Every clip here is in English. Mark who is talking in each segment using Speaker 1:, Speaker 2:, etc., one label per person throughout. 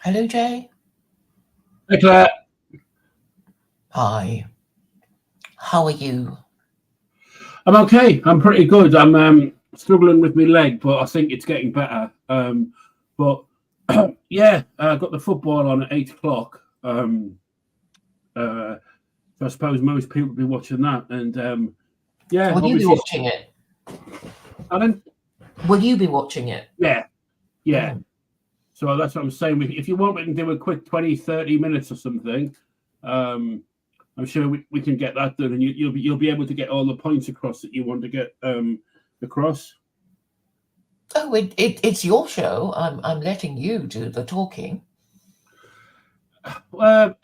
Speaker 1: Hello, Jay.
Speaker 2: Hey, Claire.
Speaker 1: Hi. How are you?
Speaker 2: I'm okay. I'm pretty good. I'm struggling with my leg, but I think it's getting better. But yeah, I got the football on at 8 o'clock. So I suppose most people will be watching that. And yeah,
Speaker 1: Will you be
Speaker 2: obviously,
Speaker 1: watching it?
Speaker 2: Alan?
Speaker 1: Will you be watching it?
Speaker 2: Yeah. So that's what I'm saying. If you want, we can do a quick 20, 30 minutes or something. I'm sure we can get that done, and you'll be able to get all the points across that you want to get across.
Speaker 1: Oh, it's your show. I'm letting you do the talking.
Speaker 2: Well,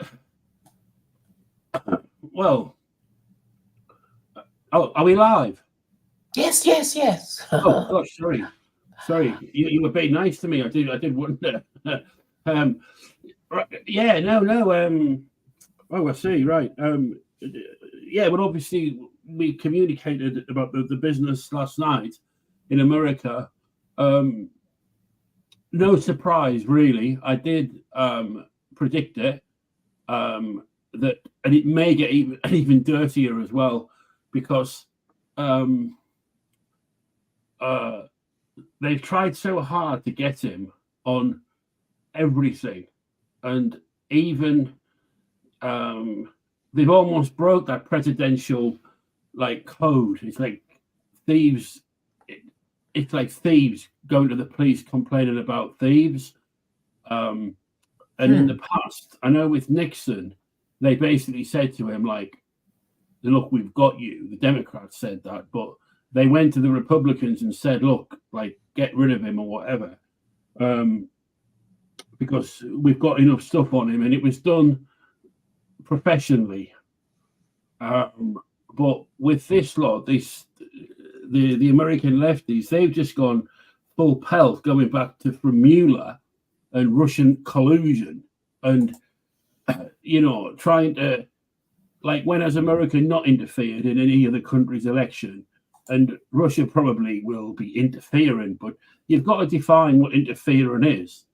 Speaker 2: are we live?
Speaker 1: Yes.
Speaker 2: Oh gosh, sorry. You were being nice to me. I did wonder. Right, yeah, no. Oh, I see. Right. Yeah, well, obviously we communicated about the business last night in America. No surprise, really. I did predict it. That, and it may get even dirtier as well, because they've tried so hard to get him on everything, and even they've almost broke that presidential code. It's like thieves. It's like thieves going to the police complaining about thieves. And in the past, I know with Nixon, they basically said to him, look, we've got you. The Democrats said that, but they went to the Republicans and said, look, get rid of him or whatever, because we've got enough stuff on him. And it was done professionally. But with this lot, the American lefties, they've just gone full pelt, going back from Mueller and Russian collusion, and trying to, when has America not interfered in any other country's election? And Russia probably will be interfering, but you've got to define what interfering is.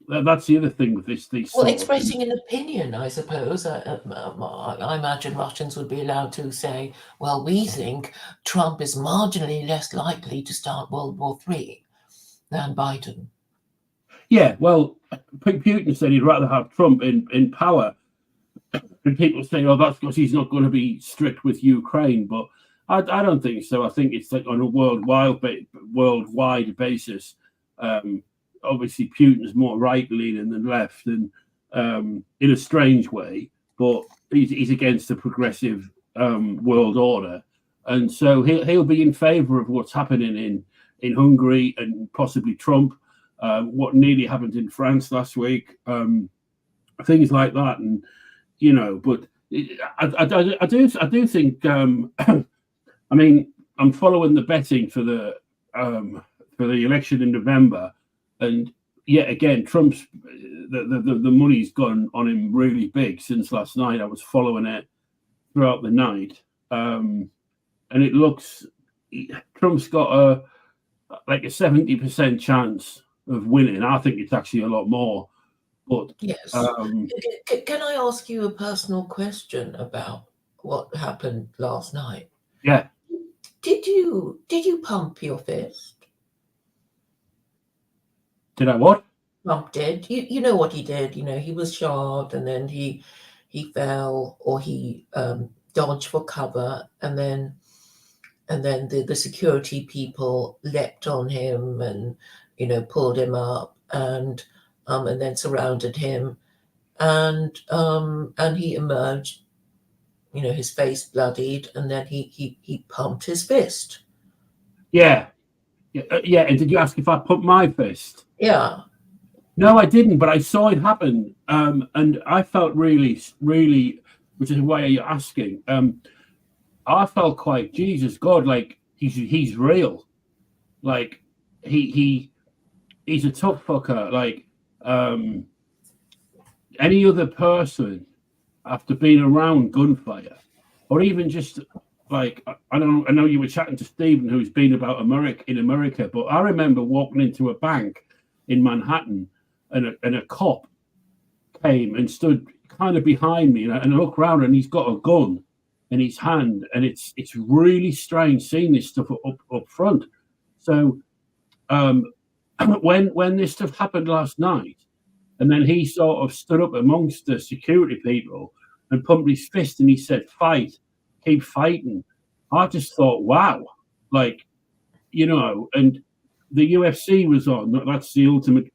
Speaker 2: That's the other thing with this.
Speaker 1: Well, expressing an opinion, I suppose. I imagine Russians would be allowed to say, well, we think Trump is marginally less likely to start World War III than Biden.
Speaker 2: Yeah, well, Putin said he'd rather have Trump in power. And people say, oh, that's because he's not going to be strict with Ukraine. But I don't think so. I think it's on a worldwide basis. Obviously, Putin's more right-leaning than left, and in a strange way. But he's against the progressive world order. And so he'll be in favour of what's happening in Hungary, and possibly Trump. What nearly happened in France last week, things like that, and but I do think. I mean, I'm following the betting for the election in November, and yet again, Trump's the money's gone on him really big since last night. I was following it throughout the night, and it looks Trump's got a 70% chance of winning. I think it's actually a lot more. But
Speaker 1: yes, can I ask you a personal question about what happened last night?
Speaker 2: Yeah.
Speaker 1: Did you pump your fist?
Speaker 2: Did I what?
Speaker 1: Trump did. You know what he did. He was shot, and then he fell, or he dodged for cover, and then the security people leapt on him and pulled him up, and then surrounded him, and he emerged, his face bloodied, and then he pumped his fist.
Speaker 2: Yeah. And did you ask if I pumped my fist?
Speaker 1: Yeah.
Speaker 2: No, I didn't, but I saw it happen, and I felt really, really, which is why you're asking. I felt quite Jesus God, like he's real, like he's a tough fucker. Like any other person after being around gunfire, or even just like I know you were chatting to Stephen, who's been about America, but I remember walking into a bank in Manhattan, and a cop came and stood kind of behind me, and I look around, and he's got a gun in his hand, and it's really strange seeing this stuff up front. So when this stuff happened last night, and then he sort of stood up amongst the security people and pumped his fist, and he said, "Fight, keep fighting." I just thought, wow, like, and the UFC was on. That's the Ultimate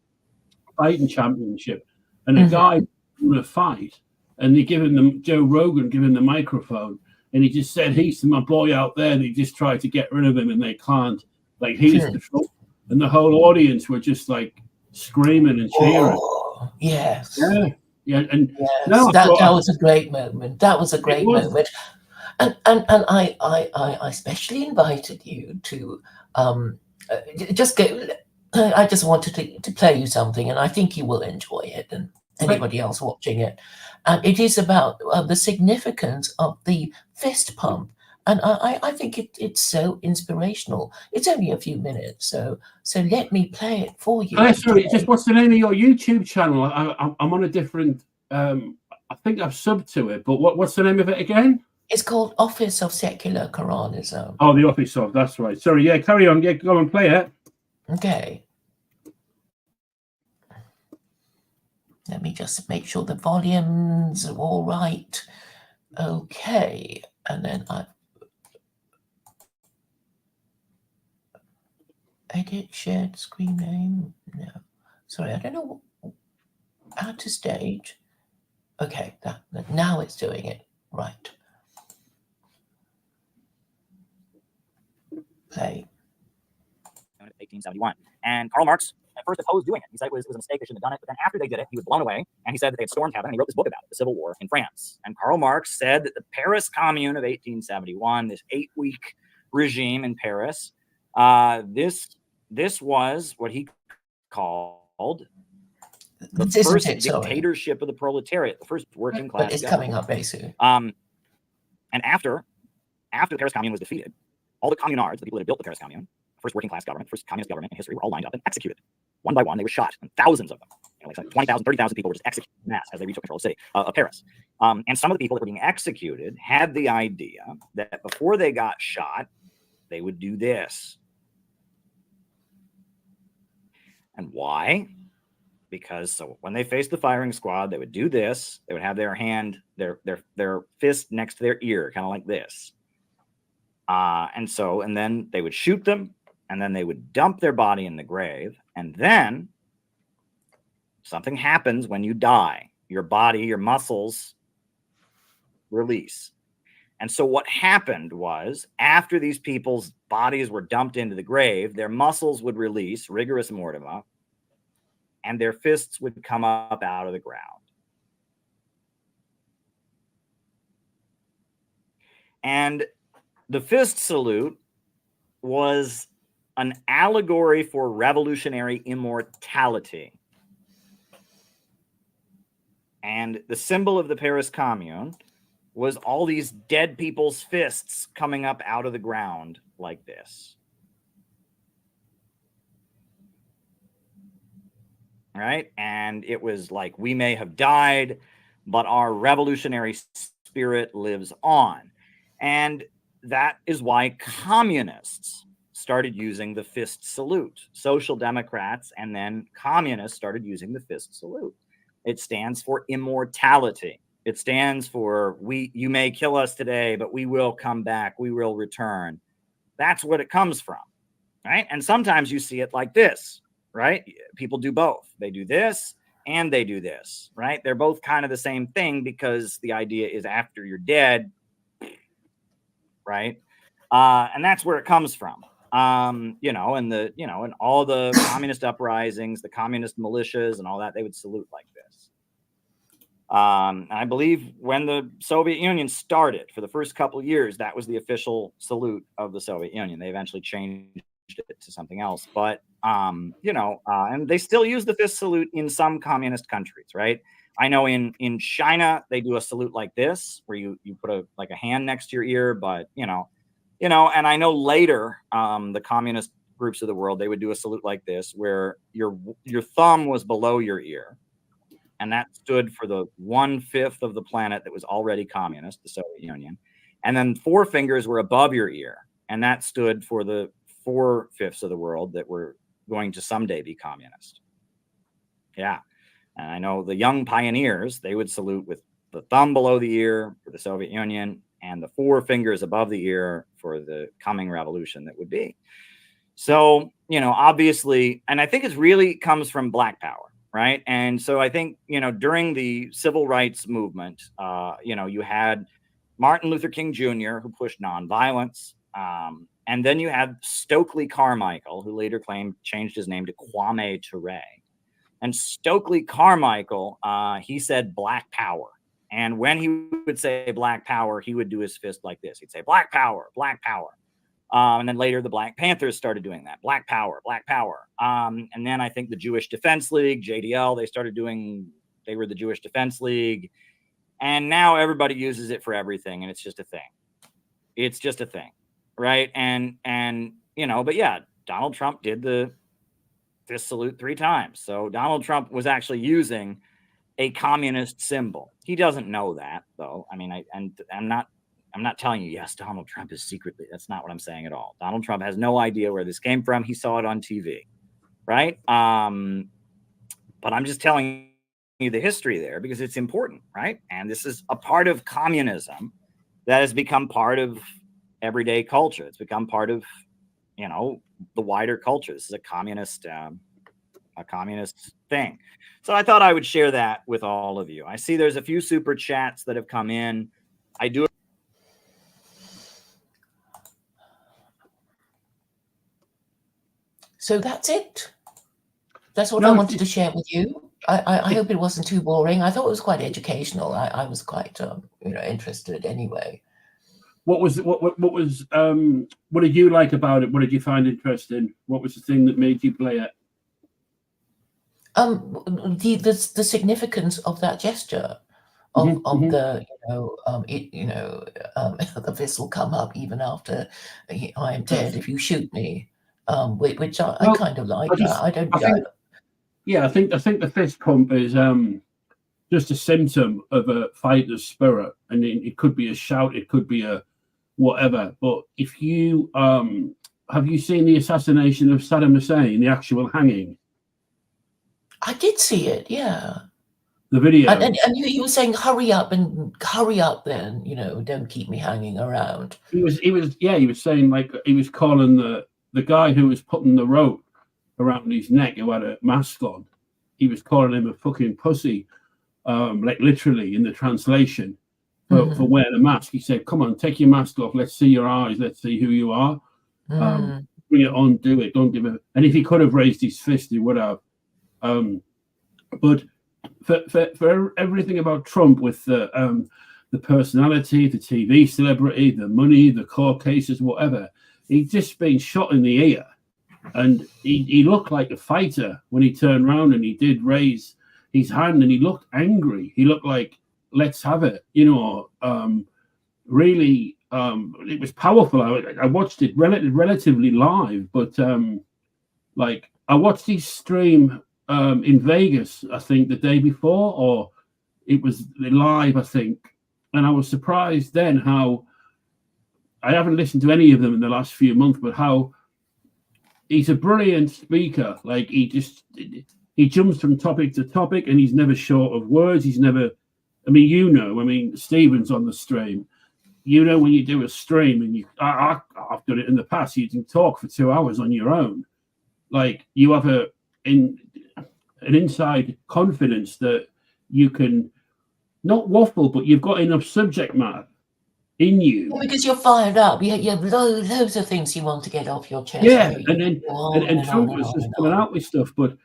Speaker 2: Fighting Championship, and a guy won a fight, and they give him Joe Rogan giving the microphone, and he just said, "He's my boy out there." They just tried to get rid of him, and they can't. Like, he's the trouble, and the whole audience were just like screaming and cheering.
Speaker 1: Oh, yes.
Speaker 2: Yeah, and
Speaker 1: yes.
Speaker 2: no,
Speaker 1: that was a great moment. That was a great moment. And I especially invited you to just go. I just wanted to play you something, and I think you will enjoy it, and anybody else watching it. And it is about the significance of the fist pump. And I think it's so inspirational. It's only a few minutes, so let me play it for you.
Speaker 2: Sorry, just what's the name of your YouTube channel? I'm on a different. I think I've subbed to it, but what's the name of it again?
Speaker 1: It's called Office of Secular Quranism.
Speaker 2: Oh, the Office of. That's right. Sorry. Yeah, carry on. Yeah, go and play it.
Speaker 1: Okay. Let me just make sure the volumes are all right. Okay, and then I edit shared screen name. No, sorry, I don't know. Add to stage. Okay, that now it's doing it right. Play.
Speaker 3: 1871, and Karl Marx at first opposed doing it. He said it was a mistake, they shouldn't have done it. But then after they did it, he was blown away, and he said that they had stormed heaven, and he wrote this book about it, The Civil War in France. And Karl Marx said that the Paris Commune of 1871, this 8-week regime in Paris, this was what he called the first dictatorship of the proletariat, the first working class.
Speaker 1: But it's coming up very soon.
Speaker 3: And after the Paris Commune was defeated, all the communards, the people that had built the Paris Commune, first working class government, first communist government in history, were all lined up and executed. One by one, they were shot, and thousands of them, like 20,000, 30,000 people were just executed en masse as they retook control of the city of Paris. And some of the people that were being executed had the idea that before they got shot, they would do this. And why? Because so when they faced the firing squad, they would do this. They would have their hand, their fist next to their ear, kind of like this. And then they would shoot them, and then they would dump their body in the grave. And then something happens when you die. Your body, your muscles release. And so what happened was, after these people's bodies were dumped into the grave, their muscles would release, rigorous mortima, and their fists would come up out of the ground. And the fist salute was an allegory for revolutionary immortality. And the symbol of the Paris Commune was all these dead people's fists coming up out of the ground like this. Right? And it was like, we may have died, but our revolutionary spirit lives on. And that is why communists started using the fist salute. Social democrats and then communists started using the fist salute. It stands for immortality. It stands for you may kill us today, but we will come back. We will return. That's what it comes from, right? And sometimes you see it like this, right? People do both. They do this and they do this, right? They're both kind of the same thing because the idea is after you're dead, right? And that's where it comes from. you know, and and all the communist uprisings, the communist militias and all that, they would salute like this. I believe when the Soviet Union started, for the first couple of years, that was the official salute of the Soviet Union. They eventually changed it to something else, but and they still use the fist salute in some communist countries, right? I know in China they do a salute like this, where you put a hand next to your ear, but and I know later the communist groups of the world, they would do a salute like this, where your thumb was below your ear, and that stood for the 1/5 of the planet that was already communist, the Soviet Union, and then 4 fingers were above your ear, and that stood for the 4/5 of the world that were going to someday be communist. Yeah. And I know the young pioneers, they would salute with the thumb below the ear for the Soviet Union and the 4 fingers above the ear for the coming revolution that would be. So, obviously, and I think it really comes from Black Power, right? And so I think, during the civil rights movement, you had Martin Luther King Jr., who pushed nonviolence. And then you had Stokely Carmichael, who later changed his name to Kwame Ture. And Stokely Carmichael, he said Black Power. And when he would say Black Power, he would do his fist like this. He'd say Black Power, Black Power. And then later the Black Panthers started doing that. Black Power, Black Power. And then I think the Jewish Defense League, JDL, they were the Jewish Defense League. And now everybody uses it for everything. And it's just a thing. It's just a thing. Right. And but yeah, Donald Trump did this salute 3 times. So Donald Trump was actually using a communist symbol. He doesn't know that, though. I mean, I'm not telling you, yes, Donald Trump is secretly. That's not what I'm saying at all. Donald Trump has no idea where this came from. He saw it on TV. Right. But I'm just telling you the history there because it's important. Right. And this is a part of communism that has become part of everyday culture. It's become part of, the wider culture. This is a communist thing. So I thought I would share that with all of you. I see there's a few super chats that have come in. I do.
Speaker 1: So that's it. That's what I wanted to share with you. I hope it wasn't too boring. I thought it was quite educational. I was quite, interested anyway.
Speaker 2: What did you like about it? What did you find interesting? What was the thing that made you play it?
Speaker 1: The significance of that gesture of the the fist will come up even after I am dead if you shoot me, which I kind of like. I think the fist pump is just a symptom of a fighter's spirit, and it could be a shout, it could be a whatever. But if you have you seen the assassination of Saddam Hussein, the actual hanging? I did see it, yeah.
Speaker 2: The video.
Speaker 1: And he was saying, hurry up then, don't keep me hanging around.
Speaker 2: He was saying, like, he was calling the guy who was putting the rope around his neck, who had a mask on, he was calling him a fucking pussy, like literally in the translation. For wearing a mask. He said, come on, take your mask off. Let's see your eyes. Let's see who you are. Bring it on, do it. Don't give it. And if he could have raised his fist, he would have. But for everything about Trump, with the personality, the TV celebrity, the money, the court cases, whatever, he'd just been shot in the ear. And he looked like a fighter when he turned around and he did raise his hand and he looked angry. He looked like, let's have it, really, it was powerful. I watched it relatively live, but I watched his stream in Vegas, I think the day before, or it was live, I think. And I was surprised then how, I haven't listened to any of them in the last few months, but how he's a brilliant speaker. Like he jumps from topic to topic and he's never short of words. He's never, Stephen's on the stream. When you do a stream and I've done it in the past, you can talk for 2 hours on your own. Like you have an inside confidence that you can not waffle, but you've got enough subject matter in you.
Speaker 1: Because you're fired up. You have loads of things you want to get off your chest.
Speaker 2: Yeah,
Speaker 1: You
Speaker 2: and then
Speaker 1: go on
Speaker 2: and
Speaker 1: on
Speaker 2: Trump
Speaker 1: and
Speaker 2: was
Speaker 1: on
Speaker 2: just
Speaker 1: and
Speaker 2: coming
Speaker 1: on.
Speaker 2: out with stuff, but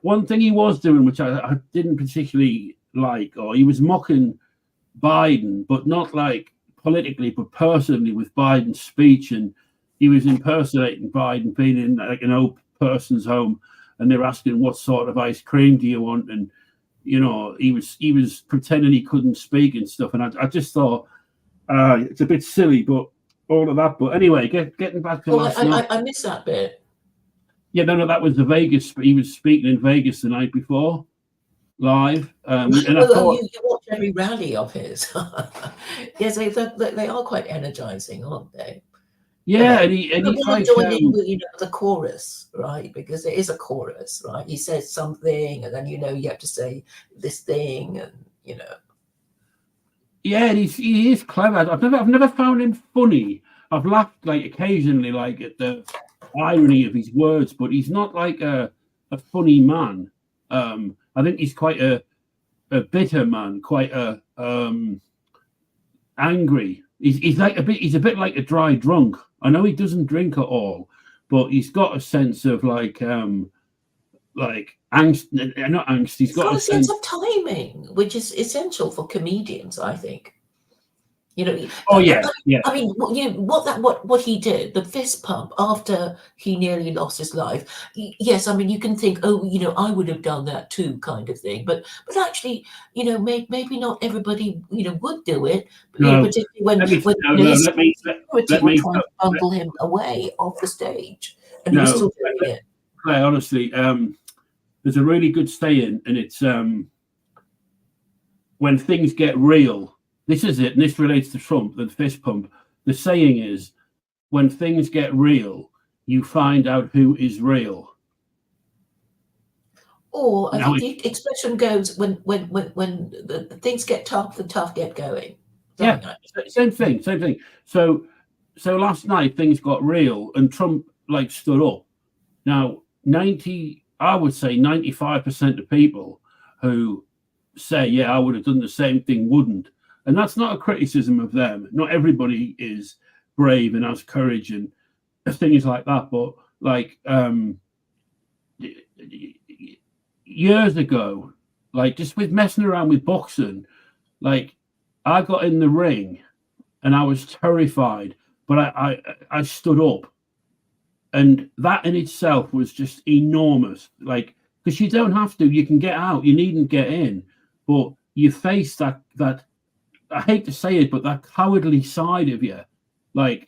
Speaker 2: one thing he was doing, which I didn't particularly like, or he was mocking Biden, but not like politically, but personally with Biden's speech, and he was impersonating Biden, being in like an old person's home, and they're asking what sort of ice cream do you want, and he was pretending he couldn't speak and stuff, and I just thought it's a bit silly, but all of that. But anyway, getting back to last night.
Speaker 1: I missed that bit.
Speaker 2: Yeah, no, that was the Vegas. He was speaking in Vegas the night before, live. And I thought,
Speaker 1: you watch every rally of his. Yes, they are quite energizing, aren't they?
Speaker 2: yeah, and he's like,
Speaker 1: join in with the chorus, right? Because there is a chorus, right? He says something, and then you have to say this thing, and
Speaker 2: yeah, and he is clever. I've never found him funny. I've laughed like occasionally, like at the irony of his words, but he's not like a funny man. I think he's quite a bitter man, quite a angry. He's a bit like a dry drunk. I know he doesn't drink at all, but he's got a sense of like angst. Not angst. He's got a sense
Speaker 1: of timing, which is essential for comedians, I think.
Speaker 2: Oh yeah, yeah.
Speaker 1: I mean, what he did, the fist pump after he nearly lost his life. Yes, I mean you can think, oh, I would have done that too, kind of thing. But actually, maybe not everybody, would do it.
Speaker 2: No.
Speaker 1: Particularly when his security were trying to bundle him away off the stage, and he was still doing it.
Speaker 2: Claire, honestly, there's a really good saying, and it's when things get real. This is it, and this relates to Trump, the fist pump. The saying is, when things get real, you find out who is real.
Speaker 1: Or I think the expression goes, when the things get tough, the tough get going.
Speaker 2: Yeah, same thing. So last night things got real, and Trump stood up. Now, I would say 95% of people who say, yeah, I would have done the same thing, wouldn't. And that's not a criticism of them. Not everybody is brave and has courage and things like that. But years ago, just with messing around with boxing, I got in the ring and I was terrified, but I stood up. And that in itself was just enormous. Because you don't have to, you can get out, you needn't get in, but you face that I hate to say it, but that cowardly side of you, and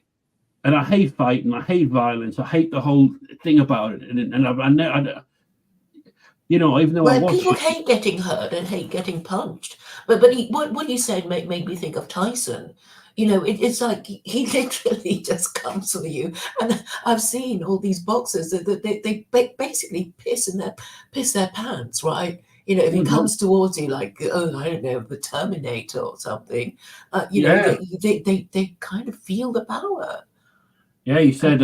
Speaker 2: I hate fighting, I hate violence, I hate the whole thing about it, and I even though
Speaker 1: people hate getting hurt and hate getting punched, but what you said made me think of Tyson. It's like he literally just comes for you, and I've seen all these boxers that they basically piss their pants, right? If he comes towards you like, oh, I don't know, the Terminator or something, they kind of feel the power.
Speaker 2: Yeah, he said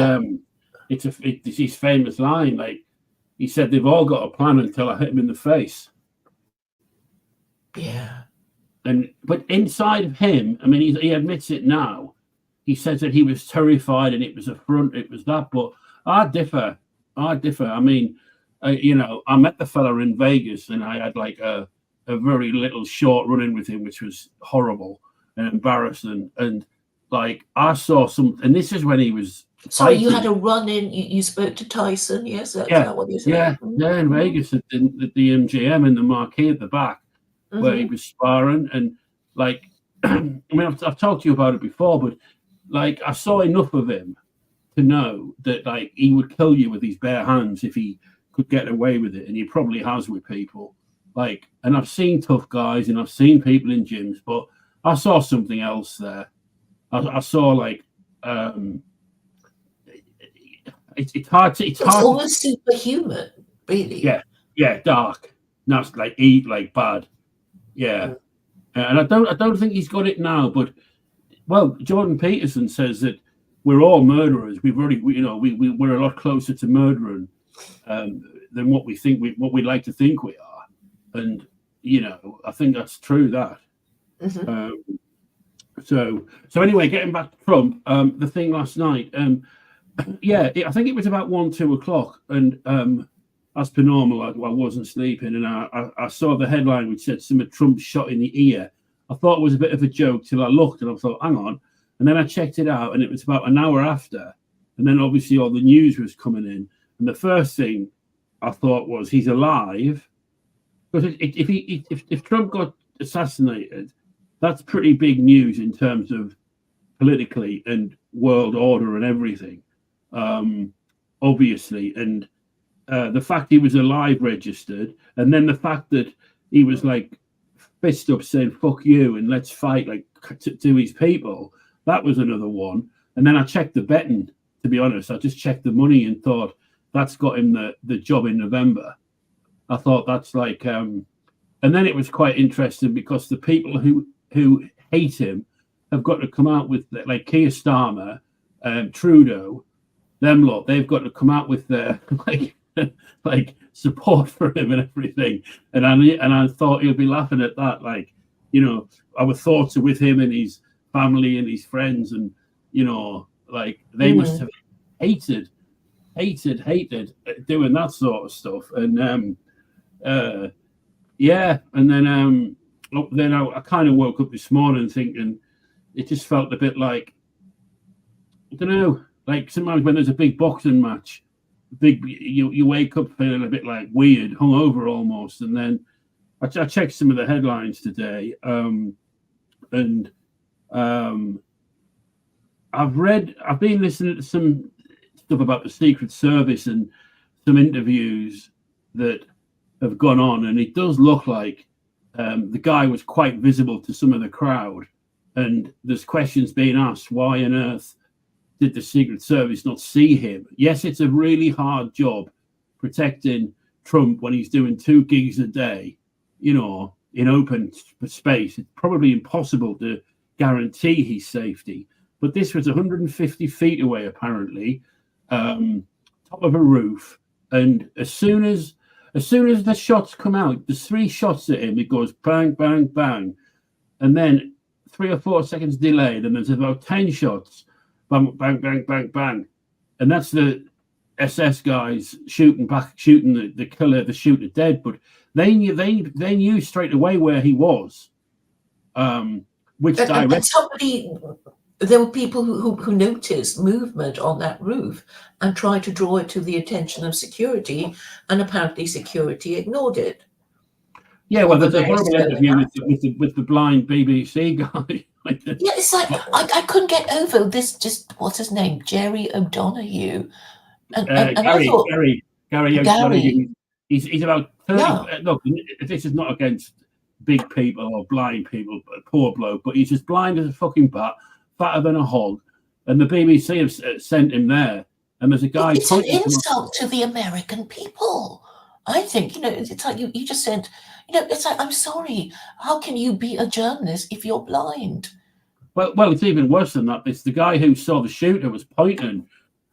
Speaker 2: it's his famous line. He said, they've all got a plan until I hit him in the face.
Speaker 1: Yeah.
Speaker 2: But inside of him, I mean, he admits it now. He says that he was terrified and it was a front, it was that. But I differ. I mean, I met the fella in Vegas and I had a very little short run-in with him, which was horrible and embarrassing. And I saw some, and this is when he was.
Speaker 1: So you had a run-in. You spoke to Tyson, yes? That's that what you said?
Speaker 2: Yeah, in Vegas at the MGM in the marquee at the back, where he was sparring. And I mean, I've talked to you about it before, but I saw enough of him to know that he would kill you with his bare hands if he could get away with it, and he probably has with people. And I've seen tough guys and I've seen people in gyms, but I saw something else there. I saw it's hard to. It's hard
Speaker 1: almost superhuman, really.
Speaker 2: Yeah, dark. Now it's bad. Yeah, and I don't think he's got it now. But Jordan Peterson says that we're all murderers. We're a lot closer to murdering than what we like to think we are, and I think that's true. That So anyway, getting back to Trump, the thing last night, I think it was about 1-2 o'clock, and as per normal, I wasn't sleeping, and I saw the headline which said some of Trump shot in the ear. I thought it was a bit of a joke till I looked, and I thought, hang on, and then I checked it out, and it was about an hour after, and then obviously all the news was coming in, and the first thing I thought was he's alive, because if Trump got assassinated, that's pretty big news in terms of politically and world order and everything, obviously. And the fact he was alive registered, and then the fact that he was like fist up saying "fuck you" and "let's fight" like to his people, that was another one. And then I checked the betting. To be honest, I just checked the money and thought that's got him the job in November. I thought that's like, and then it was quite interesting because the people who hate him have got to come out with, like, Keir Starmer, Trudeau, them lot. They've got to come out with their like support for him and everything. And I thought he'll be laughing at that. Like, you know, our thoughts are with him and his family and his friends, and you know, like they must have hated doing that sort of stuff. And and then I kind of woke up this morning thinking it just felt a bit like, I don't know, like sometimes when there's a big boxing match, you wake up feeling a bit like weird, hungover almost. And then I checked some of the headlines today, and I've been listening to some stuff about the Secret Service and some interviews that have gone on, and it does look like the guy was quite visible to some of the crowd, and there's questions being asked, why on earth did the Secret Service not see him? Yes, it's a really hard job protecting Trump when he's doing 2 gigs a day, you know, in open space. It's probably impossible to guarantee his safety, but this was 150 feet away apparently, top of a roof, and as soon as the shots come out, there's 3 shots at him. It goes bang, bang, bang, and then 3 or 4 seconds delayed, and there's about 10 shots, bang, bang, bang, bang, bang, and that's the SS guys shooting the killer, the shooter dead. But they knew straight away where he was, which direction.
Speaker 1: And somebody, there were people who noticed movement on that roof and tried to draw it to the attention of security, and apparently security ignored it.
Speaker 2: Yeah, well, there's a horrible interview with the blind BBC guy.
Speaker 1: Yeah, it's like I couldn't get over this. Just what's his name, Jerry O'Donoghue, and
Speaker 2: Gary,
Speaker 1: I thought
Speaker 2: Gary O'Donoghue. He's about 30.
Speaker 1: Yeah.
Speaker 2: Look, this is not against big people or blind people, but poor bloke. But he's as blind as a fucking bat, fatter than a hog, and the BBC have sent him there. And there's a guy.
Speaker 1: It's an insult to the American people. I think, you know, it's like you just said, you know, it's like, I'm sorry, how can you be a journalist if you're blind?
Speaker 2: Well, it's even worse than that. It's the guy who saw the shooter was pointing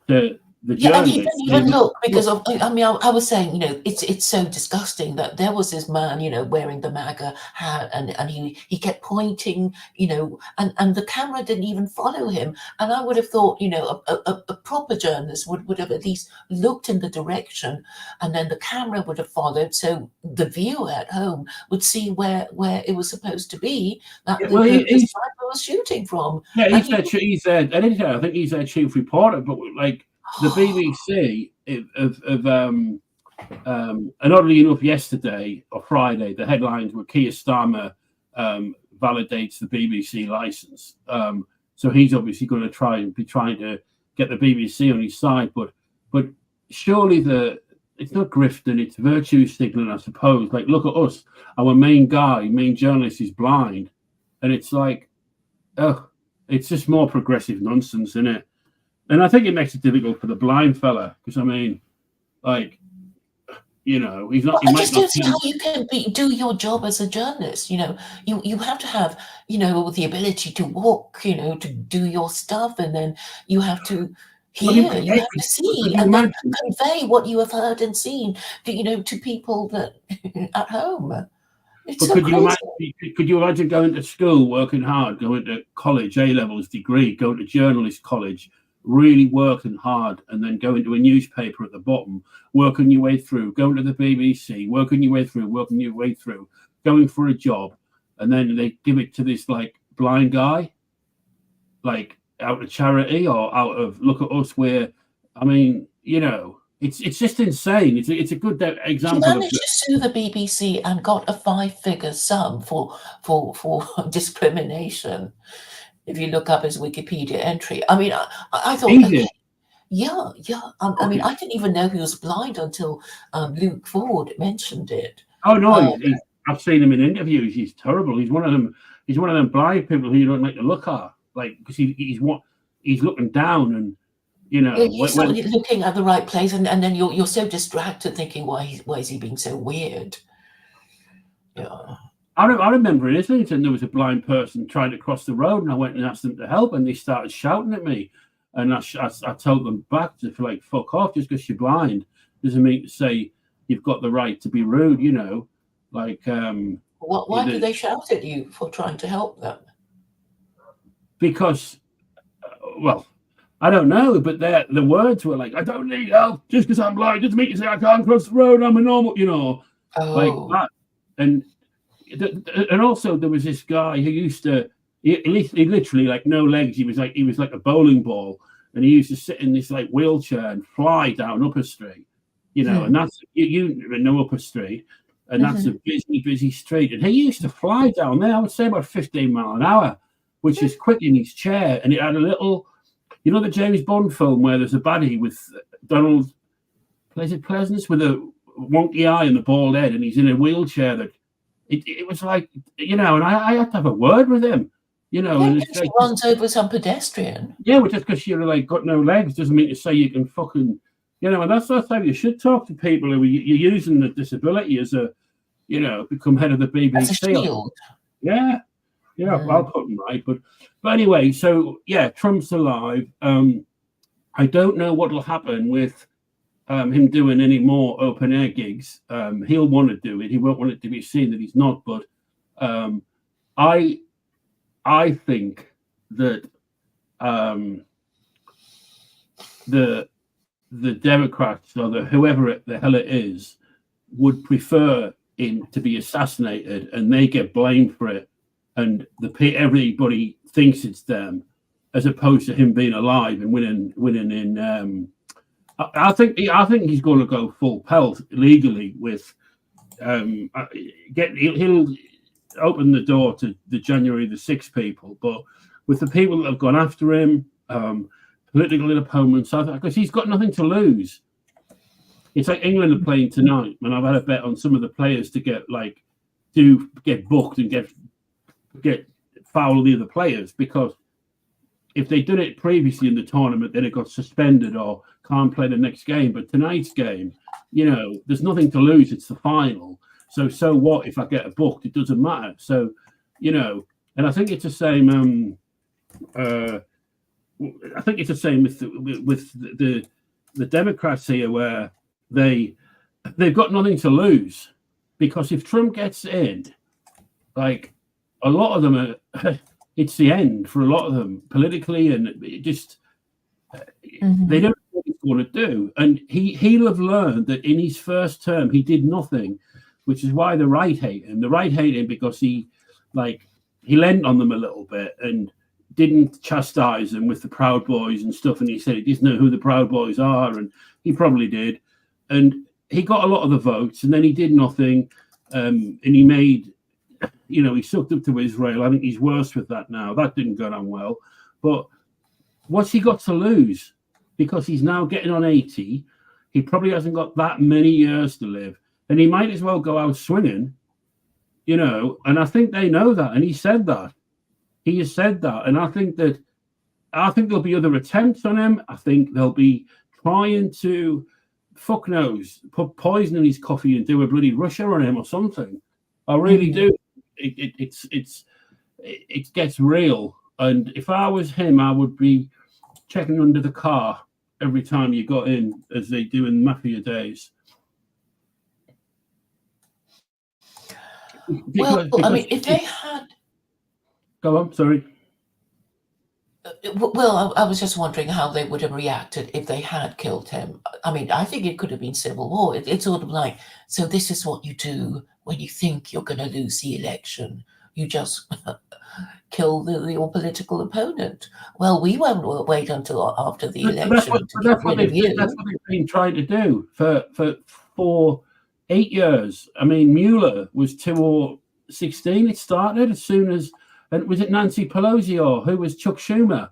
Speaker 2: to the journalist.
Speaker 1: Yeah, and he didn't even look, because of, I mean, I was saying, you know, it's so disgusting that there was this man, you know, wearing the MAGA hat, and he kept pointing, you know, and the camera didn't even follow him. And I would have thought, you know, a proper journalist would have at least looked in the direction, and then the camera would have followed, so the viewer at home would see where it was supposed to be that the sniper was shooting from.
Speaker 2: Yeah, I think he's their chief reporter, but like, the BBC and oddly enough, yesterday or Friday, the headlines were Keir Starmer validates the BBC license. So he's obviously going to trying to get the BBC on his side. But surely it's not grifting, it's virtue signaling, I suppose. Like, look at us, our main journalist is blind, and it's like, it's just more progressive nonsense, isn't it? And I think it makes it difficult for the blind fella, because I mean, like, you know, he's not.
Speaker 1: I just don't see how you can do your job as a journalist. You know, you have to have, you know, the ability to walk, you know, to do your stuff, and then you have to hear, you have to see, and then convey what you have heard and seen, to, you know, to people that at home. It's
Speaker 2: But
Speaker 1: so crazy.
Speaker 2: could you imagine going to school, working hard, going to college, A-levels degree, going to journalist college, really working hard, and then going to a newspaper at the bottom, working your way through, going to the BBC, working your way through, going for a job, and then they give it to this like blind guy, like out of charity or out of look at us, where, I mean, you know, it's just insane. It's a good
Speaker 1: She
Speaker 2: example of
Speaker 1: managed to sue the BBC and got a 5-figure sum for discrimination. If you look up his Wikipedia entry, I mean, I thought,
Speaker 2: he
Speaker 1: okay,
Speaker 2: did.
Speaker 1: yeah, yeah. I mean, I didn't even know he was blind until Luke Ford mentioned it.
Speaker 2: Oh no,
Speaker 1: Um,
Speaker 2: I've seen him in interviews. He's terrible. He's one of them. He's one of them blind people who you don't like to look at, like because he's looking down, and you know
Speaker 1: you're sort of looking at the right place, and then you're so distracted, thinking, why is he being so weird? Yeah.
Speaker 2: I remember in Islington there was a blind person trying to cross the road, and I went and asked them to help, and they started shouting at me, and I told them back to like fuck off, just because you're blind doesn't mean to say you've got the right to be rude, you know, like
Speaker 1: Why do they shout at you for trying to help them?
Speaker 2: because well, I don't know, but the words were like, I don't need help just because I'm blind, doesn't mean to say I can't cross the road, I'm a normal, you know, like that. And also there was this guy who used to he literally like no legs, he was like a bowling ball, and he used to sit in this like wheelchair and fly down Upper Street, you know, and that's you know Upper Street, and that's a busy street, and he used to fly down there, I would say about 15 miles an hour, which is quick in his chair. And it had a little, you know, the James Bond film where there's a baddie with Donald Pleasance with a wonky eye and the bald head, and he's in a wheelchair. That it was like, you know, and I had to have a word with him, you know.
Speaker 1: Yeah,
Speaker 2: and
Speaker 1: he runs over some pedestrian.
Speaker 2: Yeah, well, just because you're like got no legs doesn't mean to say you can fucking, you know. And that's how you should talk to people who you're using the disability as a, you know, become head of the BBC.
Speaker 1: As a shield.
Speaker 2: Yeah. I'll put him right, but anyway, so yeah, Trump's alive. I don't know what will happen with him doing any more open air gigs. He'll want to do it. He won't want it to be seen that he's not. But I think that the Democrats or whoever the hell it is would prefer him to be assassinated, and they get blamed for it, and everybody thinks it's them, as opposed to him being alive and winning in. I think he's going to go full pelt legally with he'll open the door to the January the 6th people, but with the people that have gone after him, political opponents, because he's got nothing to lose. It's like England are playing tonight, and I've had a bet on some of the players to get booked and get foul the other players, because if they'd done it previously in the tournament, then it got suspended or can't play the next game. But tonight's game, you know, there's nothing to lose. It's the final. So what if I get a booked? It doesn't matter. So, you know, and I think it's the same. I think it's the same with the Democrats here, where they've got nothing to lose, because if Trump gets in, like a lot of them are. It's the end for a lot of them politically, and it just they don't know what he's going to do. And he'll have learned that in his first term he did nothing, which is why the right hate him. The right hate him because he leaned on them a little bit and didn't chastise them with the Proud Boys and stuff. And he said he doesn't know who the Proud Boys are, and he probably did. And he got a lot of the votes, and then he did nothing, and he made. You know, he sucked up to Israel. I think he's worse with that now. That didn't go down well. But what's he got to lose? Because he's now getting on 80. He probably hasn't got that many years to live. And he might as well go out swinging, you know. And I think they know that. And he said that. He has said that. And I think there'll be other attempts on him. I think they'll be trying to, fuck knows, put poison in his coffee and do a bloody Russia on him or something. I really do. It gets real, and if I was him, I would be checking under the car every time you got in, as they do in mafia days.
Speaker 1: Well, I mean, if they
Speaker 2: it-
Speaker 1: had.
Speaker 2: go on, sorry.
Speaker 1: Well, I was just wondering how they would have reacted if they had killed him. I mean, I think it could have been civil war. It's sort of like, so this is what you do when you think you're going to lose the election. You just kill your political opponent. Well, we won't wait until after the election to get rid of you.
Speaker 2: That's what they've been trying to do for 8 years. I mean, Mueller was 2016. It started as soon as, and was it Nancy Pelosi or who was Chuck Schumer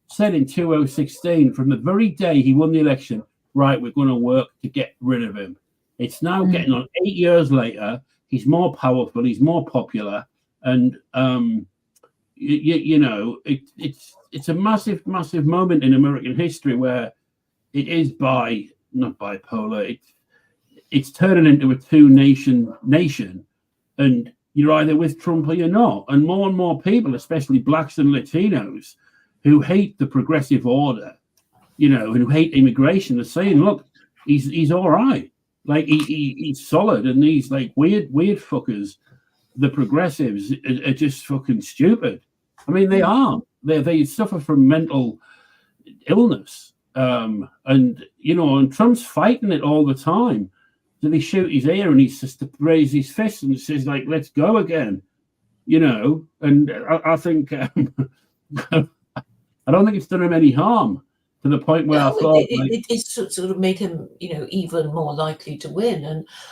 Speaker 2: said in 2016, from the very day he won the election, right, we're going to work to get rid of him. It's now getting on 8 years later. He's more powerful. He's more popular, and you know, it's a massive moment in American history where it is not bipolar. It's turning into a two-nation, and you're either with Trump or you're not. And more people, especially blacks and Latinos, who hate the progressive order, you know, and who hate immigration, are saying, look, he's all right. Like he's solid, and these like weird fuckers, the progressives, are just fucking stupid. I mean, they are. They suffer from mental illness, and you know, and Trump's fighting it all the time. So they shoot his ear, and he's just to raise his fist and says like, "Let's go again," you know. And I think I don't think it's done him any harm, to the point where I thought
Speaker 1: it sort of made him, you know, even more likely to win.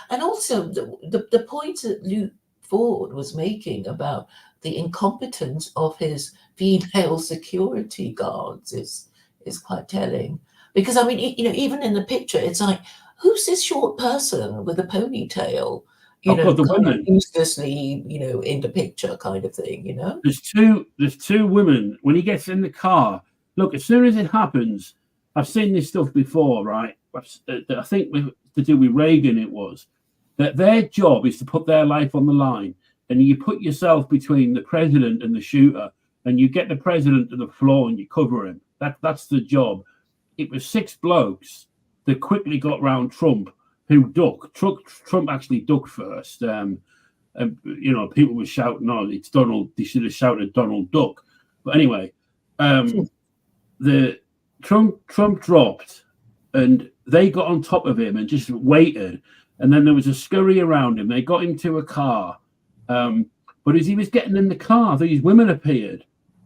Speaker 1: And also the point that Luke Ford was making about the incompetence of his female security guards is quite telling. Because I mean, you know, even in the picture, it's like, who's this short person with a ponytail? You know, kind of uselessly, you know, in the picture, kind of thing. You know,
Speaker 2: there's two women. When he gets in the car, look, as soon as it happens, I've seen this stuff before, right? I think to do with Reagan, it was that their job is to put their life on the line, and you put yourself between the president and the shooter, and you get the president to the floor and you cover him. That's the job. It was 6 blokes that quickly got round Trump, who ducked. Trump actually ducked first. You know, people were shouting, "Oh, it's Donald." They should have shouted "Donald Duck." But anyway, the Trump dropped, and they got on top of him and just waited. And then there was a scurry around him. They got him to a car. But as he was getting in the car, these women appeared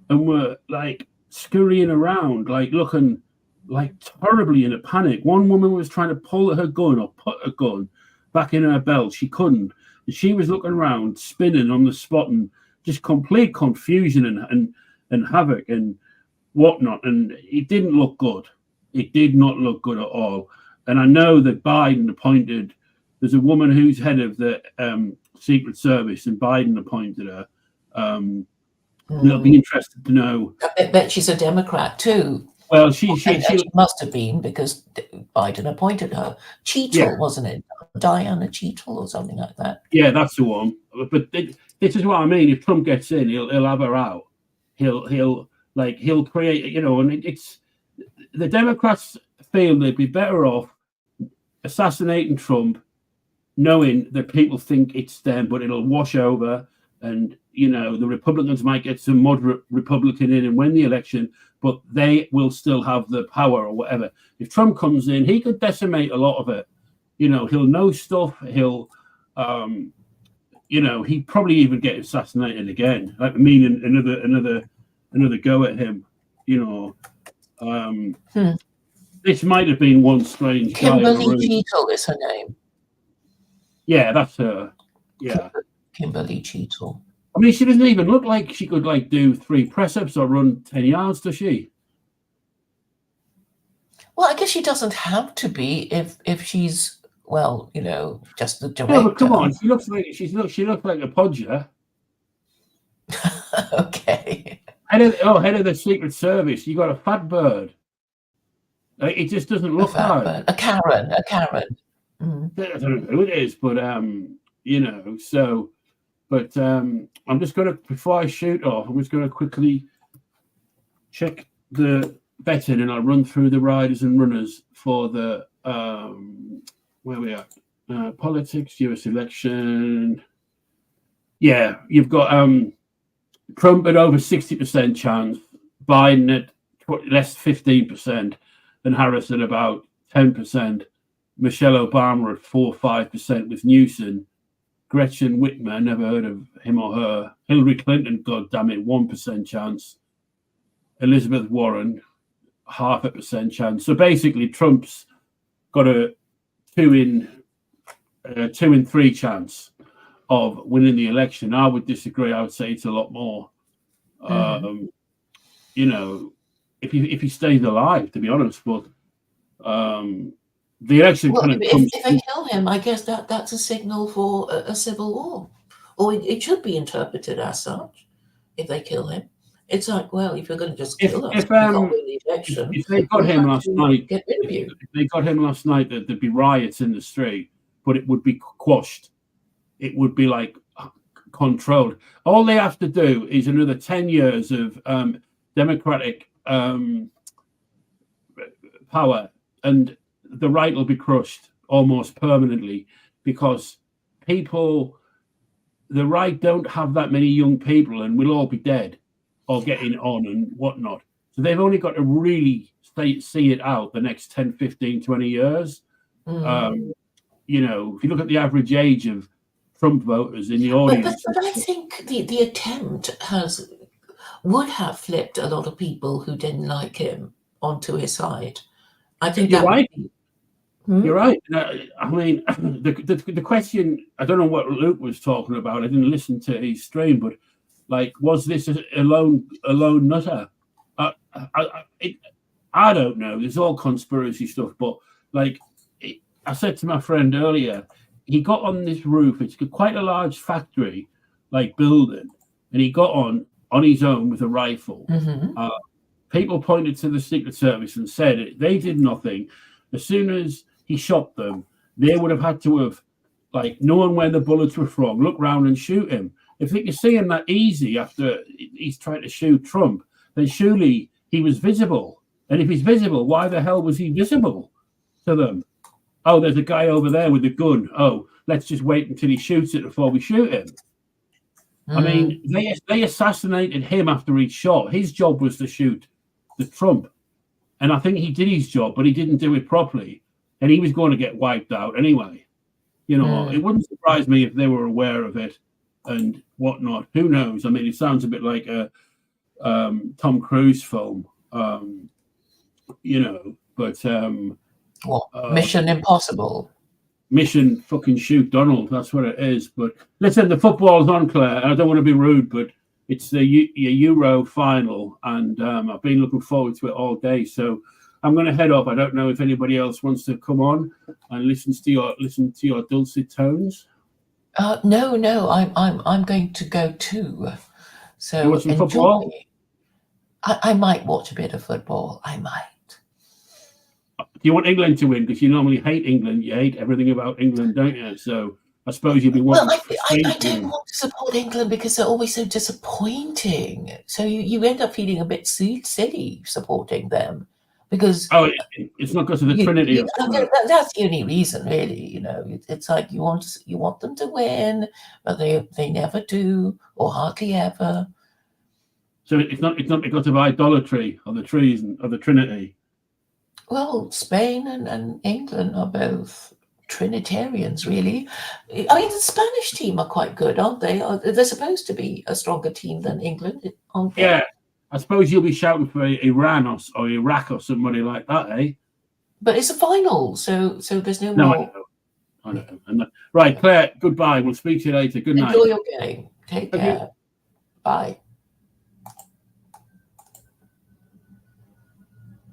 Speaker 2: and were like scurrying around, like looking like terribly in a panic. One woman was trying to pull her gun or put her gun back in her belt. She couldn't. And she was looking around, spinning on the spot, and just complete confusion and havoc and whatnot. And it didn't look good. It did not look good at all. And I know that Biden appointed, there's a woman who's head of the Secret Service, and Biden appointed her. It'll be interested to know.
Speaker 1: I bet she's a Democrat too.
Speaker 2: Well, she
Speaker 1: must have been, because Biden appointed her. Cheetle, wasn't it? Diana Cheetle or something like that.
Speaker 2: Yeah, that's the one. But this is what I mean. If Trump gets in, he'll have her out. He'll create, you know, and it's the Democrats feel they'd be better off assassinating Trump, knowing that people think it's them, but it'll wash over, and you know, the Republicans might get some moderate Republican in and win the election, but they will still have the power or whatever. If Trump comes in, he could decimate a lot of it. You know, he'll know stuff. He'll, you know, he'd probably even get assassinated again. I mean, another go at him. You know, this might have been one strange
Speaker 1: Kimberly
Speaker 2: guy.
Speaker 1: Cheetle is her name.
Speaker 2: Yeah, that's her. Yeah,
Speaker 1: Kimberly Cheetle.
Speaker 2: I mean, she doesn't even look like she could like do 3 press-ups or run 10 yards, does she?
Speaker 1: Well, I guess she doesn't have to be if she's, well, you know, just the director.
Speaker 2: No, but come on, she looks like a podger.
Speaker 1: Okay.
Speaker 2: Head of the Secret Service. You got a fat bird. It just doesn't look right.
Speaker 1: A Karen.
Speaker 2: I don't know who it is, but you know, so. But I'm just going to, before I shoot off, I'm just going to quickly check the betting, and I'll run through the riders and runners for the, where we are, politics, US election. Yeah, you've got Trump at over 60% chance, Biden at less 15%, and Harris at about 10%. Michelle Obama at 4 or 5% with Newsom. Gretchen Whitmer, never heard of him or her. Hillary Clinton, God damn it, 1% chance. Elizabeth Warren, 0.5% chance. So basically, Trump's got a 2 in 3 chance of winning the election. I would disagree. I would say it's a lot more. You know, if he stays alive, to be honest. But the election kind of comes.
Speaker 1: If they kill him, I guess that's a signal for a civil war, or it should be interpreted as such. If they kill him, it's like, well, if you're going to just kill us, you can't win the election.
Speaker 2: If they got him last night,
Speaker 1: get rid of you.
Speaker 2: If they got him last night, there'd be riots in the street, but it would be quashed. It would be like controlled. All they have to do is another 10 years of democratic power, and the right will be crushed almost permanently, because the right don't have that many young people, and we'll all be dead or getting on and whatnot. So they've only got to really see it out the next 10, 15, 20 years. You know, if you look at the average age of Trump voters in the audience.
Speaker 1: But I think the attempt would have flipped a lot of people who didn't like him onto his side. I think
Speaker 2: you're right.
Speaker 1: You're
Speaker 2: right. I mean, the question, I don't know what Luke was talking about. I didn't listen to his stream, but like, was this a lone nutter? I don't know. There's all conspiracy stuff, but like I said to my friend earlier, he got on this roof. It's quite a large factory, like building, and he got on his own with a rifle. People pointed to the Secret Service and said they did nothing. As soon as he shot them, they would have had to have, like, known where the bullets were from, look round and shoot him. If they could see him that easy after he's trying to shoot Trump, then surely he was visible. And if he's visible, why the hell was he visible to them? Oh, there's a guy over there with a gun. Oh, let's just wait until he shoots it before we shoot him. I mean, they assassinated him after he'd shot. His job was to shoot the Trump. And I think he did his job, but he didn't do it properly. And he was going to get wiped out anyway. You know, it wouldn't surprise me if they were aware of it and whatnot. Who knows? I mean, it sounds a bit like a Tom Cruise film, you know, but...
Speaker 1: Mission Impossible.
Speaker 2: Mission fucking shoot Donald. That's what it is. But listen, the football's on, Claire. I don't want to be rude, but it's the Euro final, and I've been looking forward to it all day. So I'm going to head off. I don't know if anybody else wants to come on and listen to your dulcet tones.
Speaker 1: No, I'm going to go too. So
Speaker 2: watch some football?
Speaker 1: I might watch a bit of football. I might.
Speaker 2: Do you want England to win? Because you normally hate England. You hate everything about England, don't you? So I suppose you'll be wanting.
Speaker 1: Well, I don't want to support England because they're always so disappointing. So you end up feeling a bit silly supporting them because
Speaker 2: it's not because of the Trinity.
Speaker 1: That's the only reason, really. You know, it's like you want them to win, but they never do or hardly ever.
Speaker 2: So it's not because of idolatry or the treason or the Trinity.
Speaker 1: Well, Spain and England are both Trinitarians, really. I mean, the Spanish team are quite good, aren't they? They're supposed to be a stronger team than England, aren't they?
Speaker 2: Yeah, I suppose you'll be shouting for Iran or Iraq or somebody like that, eh?
Speaker 1: But it's a final, so there's no more.
Speaker 2: I know. Right, Claire, goodbye. We'll speak to you later. Good night.
Speaker 1: Enjoy your game. Take care. Bye.